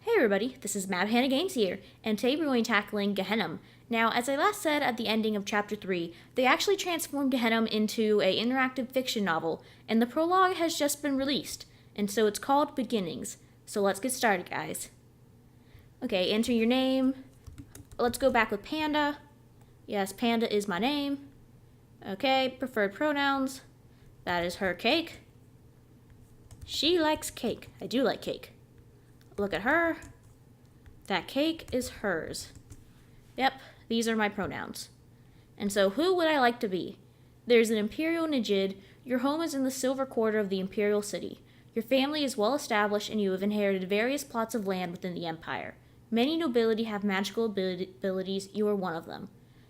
Hey everybody, this is MadPanda Games here, and today we're going to be tackling Gehennam. Now, as I last said at the ending of Chapter 3, they actually transformed Gehennam into an interactive fiction novel, and the prologue has just been released, and so it's called Beginnings. So let's get started, guys. Okay, enter your name. Let's go back with Panda. Yes, Panda is my name. Okay, preferred pronouns. That is her cake. She likes cake. I do like cake. Look at her. That cake is hers. Yep, these are my pronouns. And so who would I like to be? There's an Imperial Najid. Your home is in the Silver Quarter of the Imperial City. Your family is well established and you have inherited various plots of land within the Empire. Many nobility have magical abilities. You are one of them.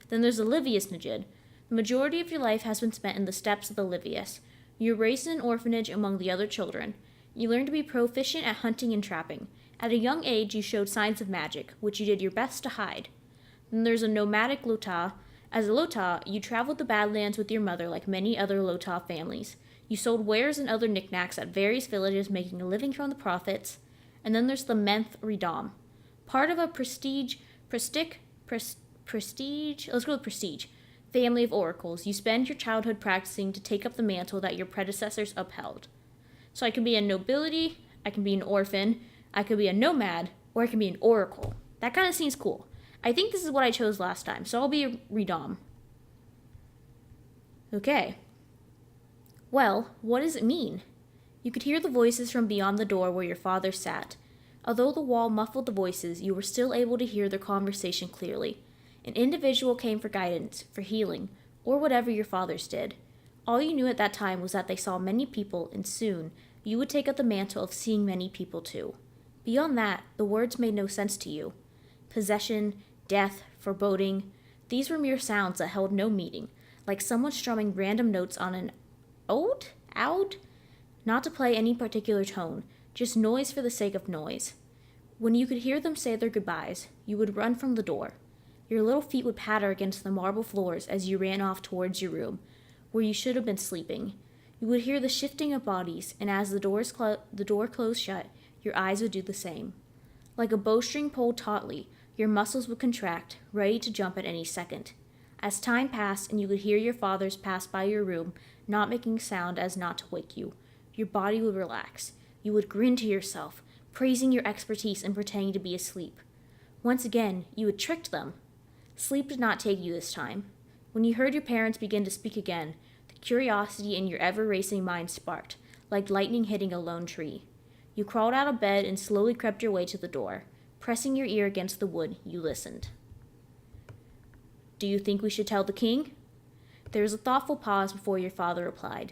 Then there's Olivius Najid. The majority of your life has been spent in the steppes of Olivius. You were raised in an orphanage among the other children. You learned to be proficient at hunting and trapping. At a young age, you showed signs of magic, which you did your best to hide. Then there's a nomadic Lota. As a Lota, you traveled the Badlands with your mother like many other Lota families. You sold wares and other knickknacks at various villages, making a living from the profits. And then there's the Menth Redam. Part of a prestige, let's go with prestige, family of oracles. You spend your childhood practicing to take up the mantle that your predecessors upheld. So I can be a nobility, I can be an orphan, I could be a nomad, or I can be an oracle. That kind of seems cool. I think this is what I chose last time, so I'll be a Redam. Okay. Well, what does it mean? You could hear the voices from beyond the door where your father sat. Although the wall muffled the voices, you were still able to hear their conversation clearly. An individual came for guidance, for healing, or whatever your fathers did. All you knew at that time was that they saw many people, and soon, you would take up the mantle of seeing many people too. Beyond that, the words made no sense to you. Possession, death, foreboding, these were mere sounds that held no meaning, like someone strumming random notes on an oud? Not to play any particular tone, just noise for the sake of noise. When you could hear them say their goodbyes, you would run from the door. Your little feet would patter against the marble floors as you ran off towards your room, where you should have been sleeping. You would hear the shifting of bodies, and as the door closed shut, your eyes would do the same. Like a bowstring pulled tautly, your muscles would contract, ready to jump at any second. As time passed and you could hear your fathers pass by your room, not making sound as not to wake you, your body would relax. You would grin to yourself, praising your expertise and pretending to be asleep. Once again, you had tricked them. Sleep did not take you this time. When you heard your parents begin to speak again, the curiosity in your ever-racing mind sparked, like lightning hitting a lone tree. You crawled out of bed and slowly crept your way to the door. Pressing your ear against the wood, you listened. Do you think we should tell the king? There was a thoughtful pause before your father replied.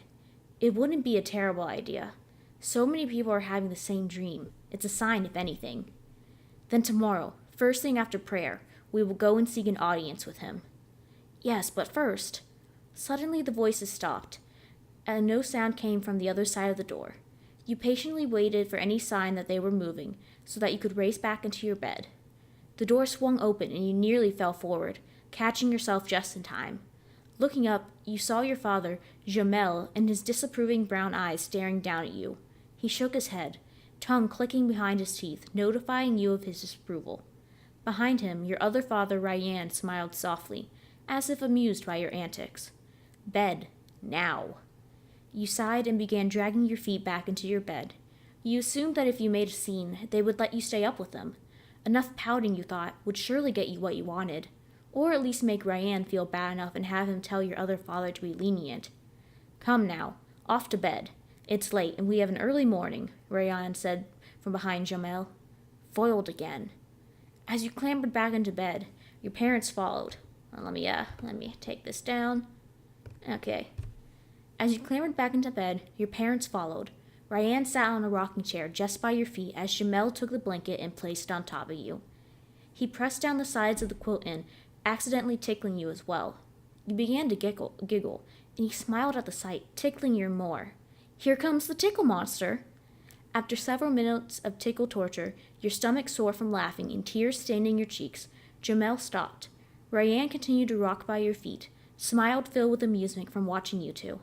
It wouldn't be a terrible idea. So many people are having the same dream. It's a sign, if anything. Then tomorrow, first thing after prayer, we will go and seek an audience with him. Yes, but first. Suddenly the voices stopped, and no sound came from the other side of the door. You patiently waited for any sign that they were moving, so that you could race back into your bed. The door swung open, and you nearly fell forward, catching yourself just in time. Looking up, you saw your father, Jamel, and his disapproving brown eyes staring down at you. He shook his head, tongue clicking behind his teeth, notifying you of his disapproval. Behind him, your other father, Ryan, smiled softly, as if amused by your antics. Bed, now. You sighed and began dragging your feet back into your bed. You assumed that if you made a scene, they would let you stay up with them. Enough pouting, you thought, would surely get you what you wanted, or at least make Ryan feel bad enough and have him tell your other father to be lenient. Come now, off to bed. It's late, and we have an early morning, Ryan said from behind Jamel. Foiled again. As you clambered back into bed, your parents followed. Let me take this down. Okay. As you clambered back into bed, your parents followed. Ryan sat on a rocking chair just by your feet as Jamel took the blanket and placed it on top of you. He pressed down the sides of the quilt-in, accidentally tickling you as well. You began to giggle, and he smiled at the sight, tickling you more. Here comes the tickle monster! After several minutes of tickle torture, your stomach sore from laughing and tears staining your cheeks, Jamel stopped. Ryan continued to rock by your feet, smiled filled with amusement from watching you two.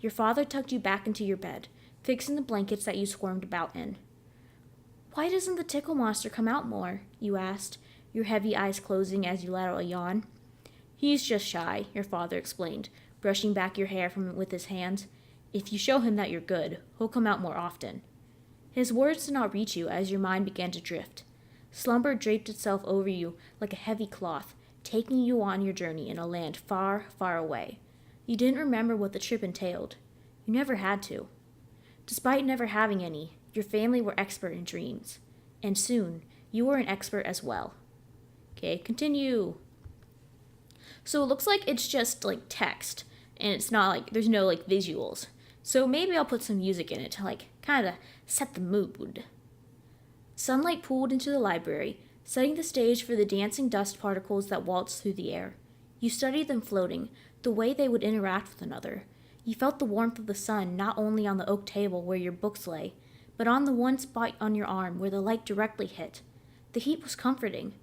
Your father tucked you back into your bed, fixing the blankets that you squirmed about in. Why doesn't the tickle monster come out more? You asked, your heavy eyes closing as you let out a yawn. He's just shy, your father explained, brushing back your hair with his hand. If you show him that you're good, he'll come out more often. His words did not reach you as your mind began to drift. Slumber draped itself over you like a heavy cloth, taking you on your journey in a land far, far away. You didn't remember what the trip entailed. You never had to. Despite never having any, your family were expert in dreams. And soon, you were an expert as well. Okay, continue. So it looks like it's just like text, and it's not like, there's no like visuals. So maybe I'll put some music in it to like kind of set the mood. Sunlight pooled into the library, setting the stage for the dancing dust particles that waltzed through the air. You studied them floating, the way they would interact with another. You felt the warmth of the sun not only on the oak table where your books lay, but on the one spot on your arm where the light directly hit. The heat was comforting.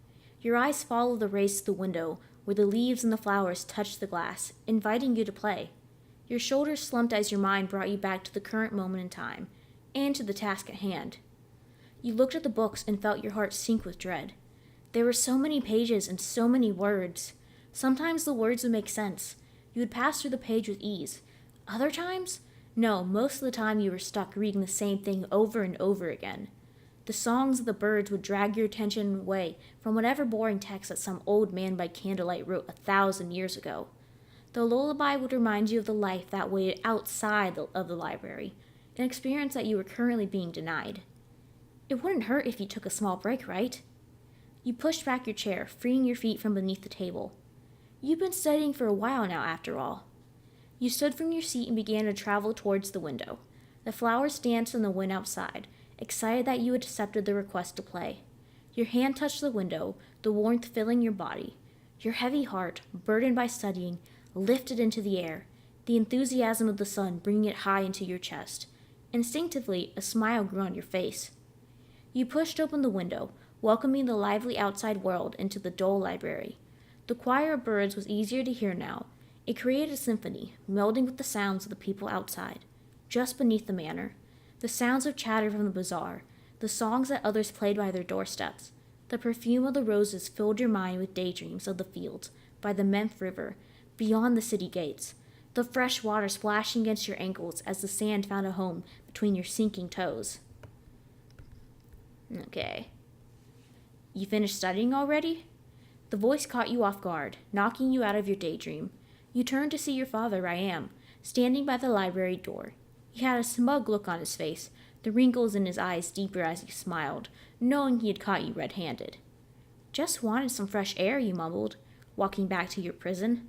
Your eyes followed the rays to the window, where the leaves and the flowers touched the glass, inviting you to play. Your shoulders slumped as your mind brought you back to the current moment in time, and to the task at hand. You looked at the books and felt your heart sink with dread. There were so many pages and so many words. Sometimes the words would make sense. You would pass through the page with ease. Other times? No, most of the time you were stuck reading the same thing over and over again. The songs of the birds would drag your attention away from whatever boring text that some old man by candlelight wrote 1,000 years ago. The lullaby would remind you of the life that waited outside of the library, an experience that you were currently being denied. It wouldn't hurt if you took a small break, right? You pushed back your chair, freeing your feet from beneath the table. You've been studying for a while now, after all. You stood from your seat and began to travel towards the window. The flowers danced in the wind outside, excited that you had accepted the request to play. Your hand touched the window, the warmth filling your body. Your heavy heart, burdened by studying, lifted into the air, the enthusiasm of the sun bringing it high into your chest. Instinctively, a smile grew on your face. You pushed open the window, welcoming the lively outside world into the dull library. The choir of birds was easier to hear now. It created a symphony, melding with the sounds of the people outside, just beneath the manor. The sounds of chatter from the bazaar, the songs that others played by their doorsteps. The perfume of the roses filled your mind with daydreams of the fields, by the Memph River, beyond the city gates. The fresh water splashing against your ankles as the sand found a home between your sinking toes. Okay. You finished studying already? The voice caught you off guard, knocking you out of your daydream. You turned to see your father, Ryan, standing by the library door. He had a smug look on his face, the wrinkles in his eyes deeper as he smiled, knowing he had caught you red-handed. Just wanted some fresh air, you mumbled, walking back to your prison.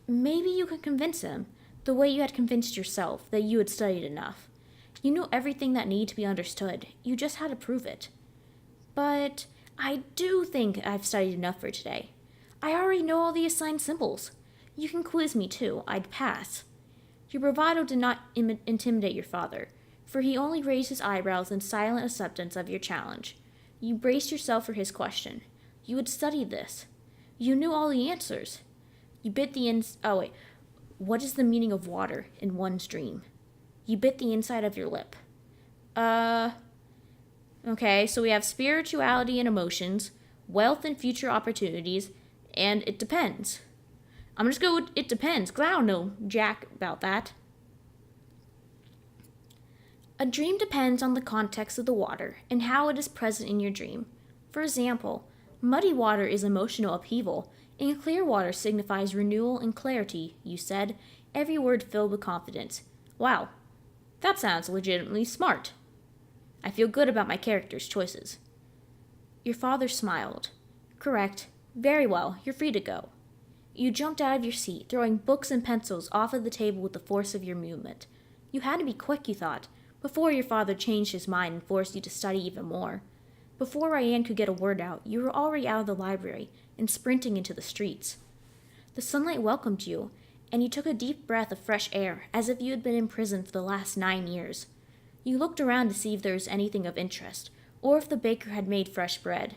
Maybe you could convince him, the way you had convinced yourself, that you had studied enough. You knew everything that needed to be understood. You just had to prove it. But I do think I've studied enough for today. I already know all the assigned symbols. You can quiz me, too. I'd pass. Your bravado did not intimidate your father, for he only raised his eyebrows in silent acceptance of your challenge. You braced yourself for his question. You had studied this. You knew all the answers. You bit the what is the meaning of water in one's dream? You bit the inside of your lip. Okay, so we have spirituality and emotions, wealth and future opportunities, and it depends. I'm just going to go with it depends, because I don't know jack about that. A dream depends on the context of the water and how it is present in your dream. For example, muddy water is emotional upheaval, and clear water signifies renewal and clarity, you said, every word filled with confidence. Wow, that sounds legitimately smart. I feel good about my character's choices. Your father smiled. Correct. Very well, you're free to go. You jumped out of your seat, throwing books and pencils off of the table with the force of your movement. You had to be quick, you thought, before your father changed his mind and forced you to study even more. Before Ryan could get a word out, you were already out of the library and sprinting into the streets. The sunlight welcomed you, and you took a deep breath of fresh air, as if you had been in prison for the last 9 years. You looked around to see if there was anything of interest, or if the baker had made fresh bread.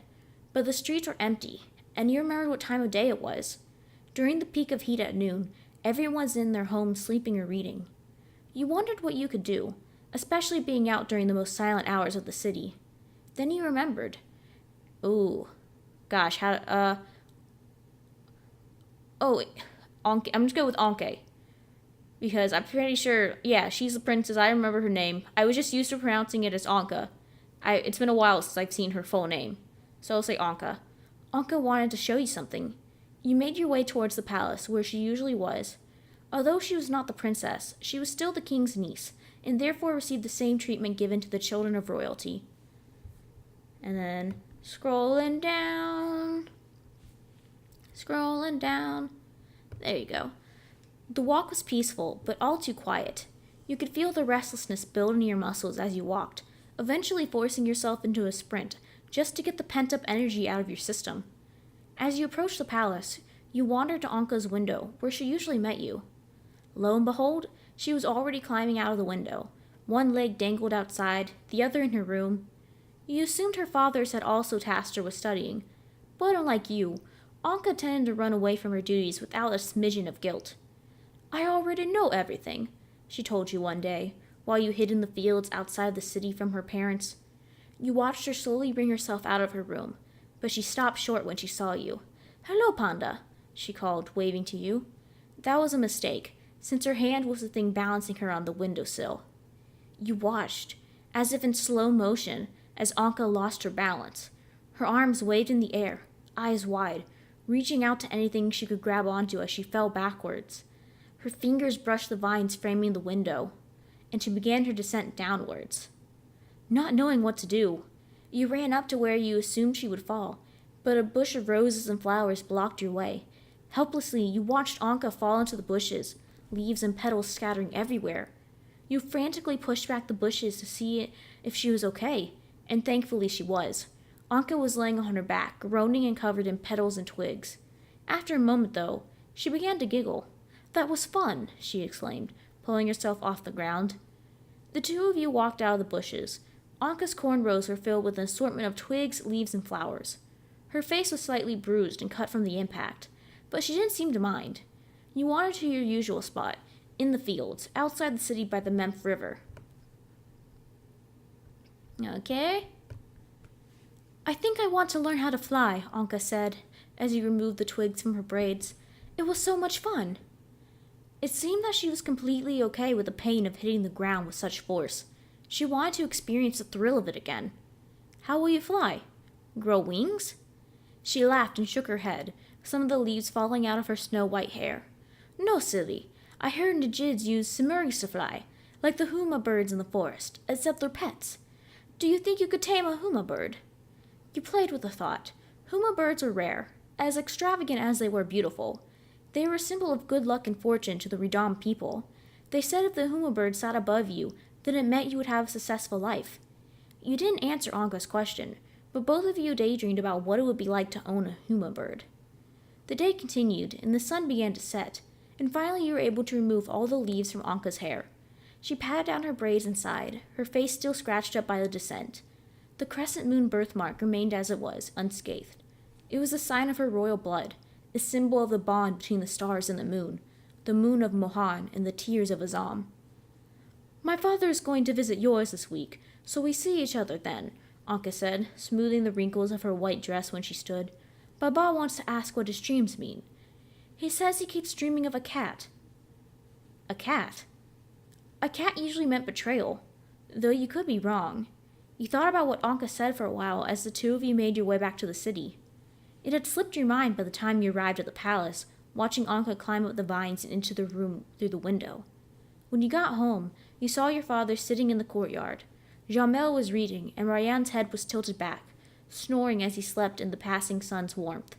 But the streets were empty, and you remembered what time of day it was. During the peak of heat at noon, everyone's in their homes sleeping or reading. You wondered what you could do, especially being out during the most silent hours of the city. Then he remembered. Ooh, gosh, Anke. I'm just going with Anke. Because I'm pretty sure, yeah, she's the princess. I remember her name. I was just used to pronouncing it as Anka. It's been a while since I've seen her full name. So I'll say Anka. Anka wanted to show you something. You made your way towards the palace, where she usually was. Although she was not the princess, she was still the king's niece, and therefore received the same treatment given to the children of royalty. And then, scrolling down. There you go. The walk was peaceful, but all too quiet. You could feel the restlessness build in your muscles as you walked, eventually forcing yourself into a sprint just to get the pent-up energy out of your system. As you approached the palace, you wandered to Anka's window, where she usually met you. Lo and behold, she was already climbing out of the window. One leg dangled outside, the other in her room. You assumed her fathers had also tasked her with studying, but unlike you, Anka tended to run away from her duties without a smidgen of guilt. I already know everything, she told you one day, while you hid in the fields outside the city from her parents. You watched her slowly bring herself out of her room, but she stopped short when she saw you. Hello, Panda, she called, waving to you. That was a mistake, since her hand was the thing balancing her on the windowsill. You watched, as if in slow motion, as Anka lost her balance. Her arms waved in the air, eyes wide, reaching out to anything she could grab onto as she fell backwards. Her fingers brushed the vines framing the window, and she began her descent downwards. Not knowing what to do, you ran up to where you assumed she would fall, but a bush of roses and flowers blocked your way. Helplessly, you watched Anka fall into the bushes, leaves and petals scattering everywhere. You frantically pushed back the bushes to see if she was okay, and thankfully she was. Anka was laying on her back, groaning and covered in petals and twigs. After a moment, though, she began to giggle. That was fun, she exclaimed, pulling herself off the ground. The two of you walked out of the bushes. Anka's cornrows were filled with an assortment of twigs, leaves, and flowers. Her face was slightly bruised and cut from the impact, but she didn't seem to mind. You wandered to your usual spot, in the fields, outside the city by the Memph River. Okay. I think I want to learn how to fly, Anka said, as he removed the twigs from her braids. It was so much fun. It seemed that she was completely okay with the pain of hitting the ground with such force. She wanted to experience the thrill of it again. How will you fly? Grow wings? She laughed and shook her head, some of the leaves falling out of her snow-white hair. No, silly. I heard Najids use simuris to fly, like the huma birds in the forest, except they're pets. Do you think you could tame a huma bird? You played with the thought. Huma birds were rare, as extravagant as they were beautiful. They were a symbol of good luck and fortune to the Redom people. They said if the huma bird sat above you, then it meant you would have a successful life. You didn't answer Anka's question, but both of you daydreamed about what it would be like to own a huma bird. The day continued, and the sun began to set, and finally you were able to remove all the leaves from Anka's hair. She patted down her braids and sighed, her face still scratched up by the descent. The crescent moon birthmark remained as it was, unscathed. It was a sign of her royal blood, a symbol of the bond between the stars and the moon of Mohan and the tears of Azam. My father is going to visit yours this week, so we see each other then, Anka said, smoothing the wrinkles of her white dress when she stood. Baba wants to ask what his dreams mean. He says he keeps dreaming of a cat. A cat? A cat usually meant betrayal, though you could be wrong. You thought about what Anka said for a while as the two of you made your way back to the city. It had slipped your mind by the time you arrived at the palace, watching Anka climb up the vines and into the room through the window. When you got home, you saw your father sitting in the courtyard. Jamel was reading, and Ryan's head was tilted back, snoring as he slept in the passing sun's warmth.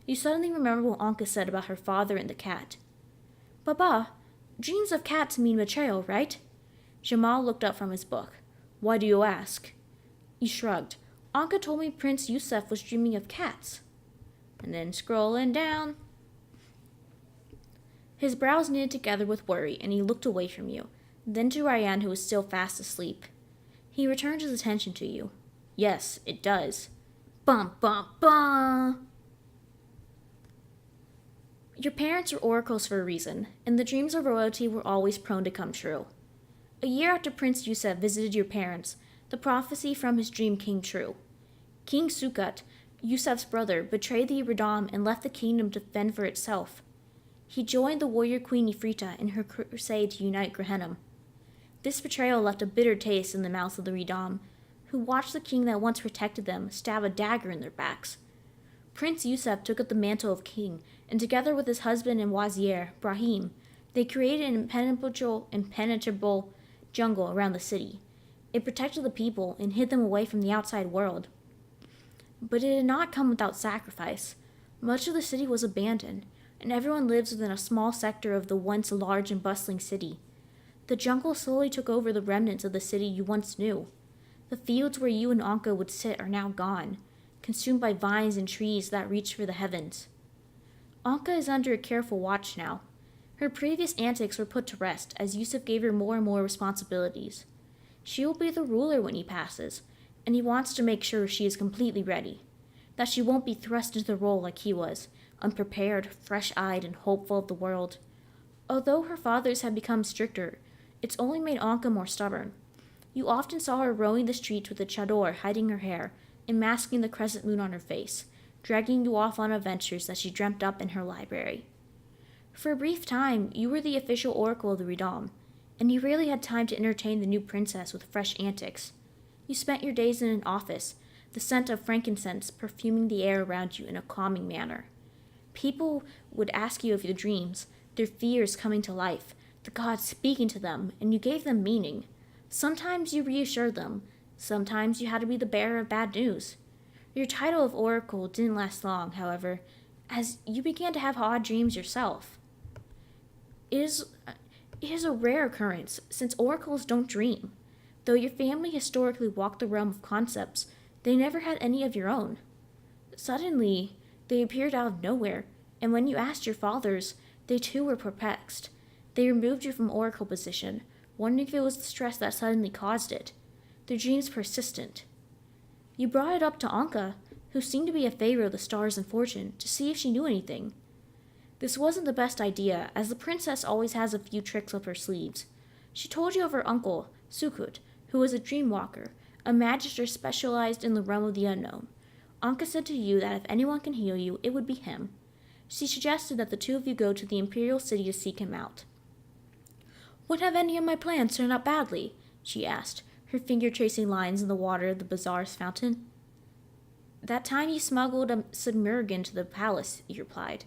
You suddenly remembered what Anka said about her father and the cat. Baba, dreams of cats mean betrayal, right? Jamal looked up from his book. Why do you ask? You shrugged. Anka told me Prince Yusuf was dreaming of cats. And then scrolling down. His brows knitted together with worry, and he looked away from you, then to Ryan, who was still fast asleep. He returned his attention to you. Yes, it does. Bum, bum, bum! Your parents were oracles for a reason, and the dreams of royalty were always prone to come true. A year after Prince Yusuf visited your parents, The prophecy from his dream came true. King Sukat, Yusef's brother, betrayed the Radam and left the kingdom to fend for itself. He joined the warrior queen Ifrita in her crusade to unite Gehennam. This betrayal left a bitter taste in the mouths of the Radam, who watched the king that once protected them stab a dagger in their backs. Prince Yusef took up the mantle of king, and together with his husband and wazir, Brahim, they created an impenetrable jungle around the city. It protected the people and hid them away from the outside world. But it did not come without sacrifice. Much of the city was abandoned, and everyone lives within a small sector of the once large and bustling city. The jungle slowly took over the remnants of the city you once knew. The fields where you and Anka would sit are now gone, consumed by vines and trees that reach for the heavens. Anka is under a careful watch now. Her previous antics were put to rest as Yusef gave her more and more responsibilities. She will be the ruler when he passes, and he wants to make sure she is completely ready, that she won't be thrust into the role like he was, unprepared, fresh-eyed, and hopeful of the world. Although her fathers had become stricter, it's only made Anka more stubborn. You often saw her rowing the streets with a chador hiding her hair and masking the crescent moon on her face, dragging you off on adventures that she dreamt up in her library. For a brief time, you were the official oracle of the Radam, and you rarely had time to entertain the new princess with fresh antics. You spent your days in an office, the scent of frankincense perfuming the air around you in a calming manner. People would ask you of your dreams, their fears coming to life, the gods speaking to them, and you gave them meaning. Sometimes you reassured them, sometimes you had to be the bearer of bad news. Your title of oracle didn't last long, however, as you began to have odd dreams yourself. It is a rare occurrence, since oracles don't dream. Though your family historically walked the realm of concepts, they never had any of your own. Suddenly, they appeared out of nowhere, and when you asked your fathers, they too were perplexed. They removed you from oracle position, wondering if it was the stress that suddenly caused it. Their dreams persistent. You brought it up to Anka, who seemed to be a favor of the stars and fortune, to see if she knew anything. This wasn't the best idea, as the princess always has a few tricks up her sleeves. She told you of her uncle, Sukut, who was a dreamwalker, a magister specialized in the realm of the unknown. Anka said to you that if anyone can heal you, it would be him. She suggested that the two of you go to the imperial city to seek him out. "Would have any of my plans turned out badly?" she asked, her finger tracing lines in the water of the bazaar's fountain. "That time you smuggled a submergent to the palace," he replied.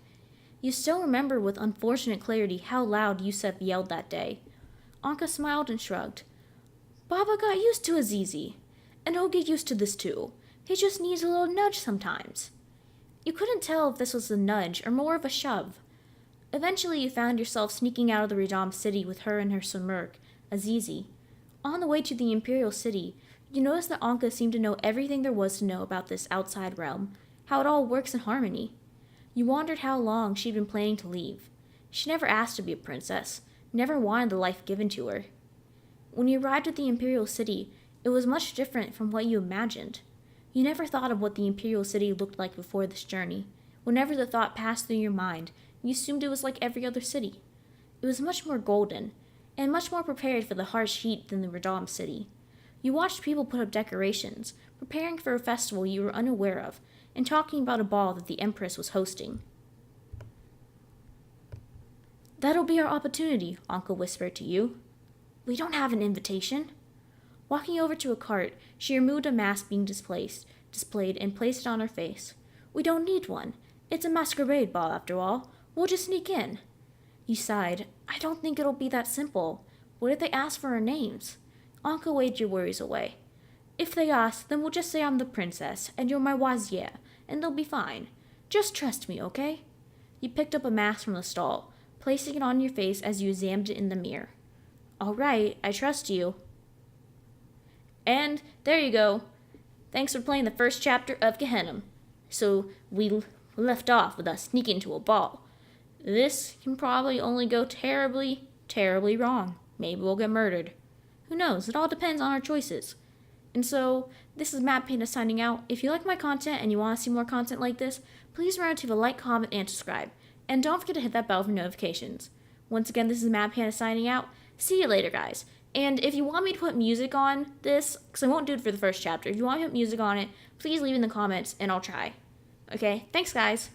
You still remember with unfortunate clarity how loud Yusef yelled that day. Anka smiled and shrugged. "Baba got used to Azizi, and he'll get used to this too. He just needs a little nudge sometimes." You couldn't tell if this was a nudge or more of a shove. Eventually you found yourself sneaking out of the Radam city with her and her Surmurg, Azizi. On the way to the imperial city, you noticed that Anka seemed to know everything there was to know about this outside realm, how it all works in harmony. You wondered how long she'd been planning to leave. She never asked to be a princess, never wanted the life given to her. When you arrived at the imperial city, it was much different from what you imagined. You never thought of what the imperial city looked like before this journey. Whenever the thought passed through your mind, you assumed it was like every other city. It was much more golden, and much more prepared for the harsh heat than the Radam city. You watched people put up decorations, preparing for a festival you were unaware of, and talking about a ball that the Empress was hosting. "That'll be our opportunity," Anka whispered to you. "We don't have an invitation." Walking over to a cart, she removed a mask being displayed and placed it on her face. "We don't need one. It's a masquerade ball, after all. We'll just sneak in." You sighed. "I don't think it'll be that simple. What if they ask for our names?" Anka waved your worries away. "If they ask, then we'll just say I'm the princess, and you're my wazir, and they'll be fine. Just trust me, okay?" You picked up a mask from the stall, placing it on your face as you examined it in the mirror. "All right, I trust you." And there you go. Thanks for playing the first chapter of Gehennam. So we left off with us sneaking into a ball. This can probably only go terribly, terribly wrong. Maybe we'll get murdered. Who knows? It all depends on our choices. And so, this is MadPanda signing out. If you like my content and you want to see more content like this, please remember to leave a like, comment, and subscribe. And don't forget to hit that bell for notifications. Once again, this is MadPanda signing out. See you later, guys. And if you want me to put music on this, because I won't do it for the first chapter, if you want me to put music on it, please leave in the comments and I'll try. Okay, thanks guys.